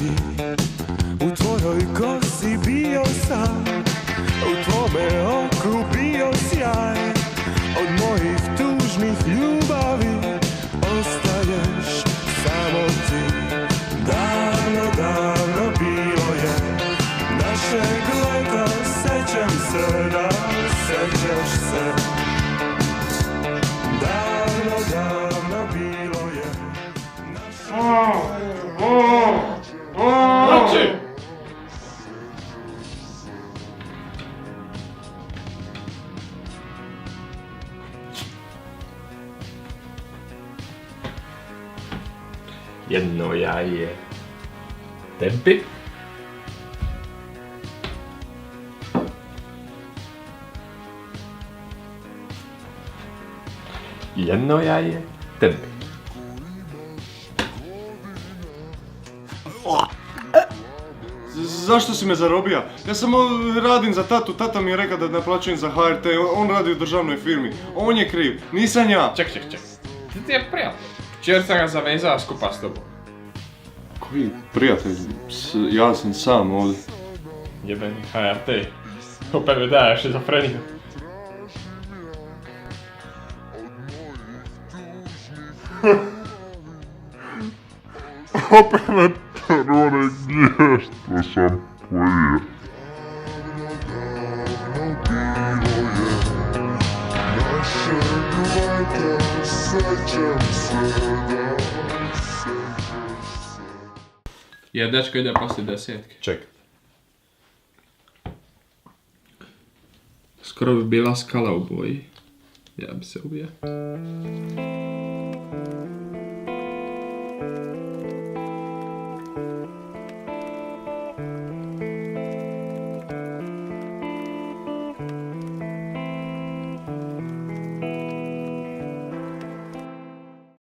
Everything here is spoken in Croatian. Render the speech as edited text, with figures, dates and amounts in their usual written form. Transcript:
ti. U tvojoj kosi bio sam, u tvome oku bio sjaj. Od mojih tužnih ljubavi ostaješ samo ti. Davno, davno bilo je našeg leta, sećam se da sećaš se. Davno, davno bilo je našeg Znači! Jedno jaje tebi. Jedno jaje tebi. Zašto si me zarobio? Ja samo radim za tatu, tata mi je rekao da naplaćujem za HRT, on radi u državnoj firmi. On je kriv, nisam ja. Ček. Ti je prijatelj. Včer sam ga zavezao skupa s tobom. Koji prijatelj? Ja sam sam ovdje. Jebeni HRT. Opet mi daje šizofreniju. Opet me terore gdje što sam pojel. Ja, dečko ide poslije 10. Čekaj. Skoro bi bila skala u boji. Ja bi se ubija.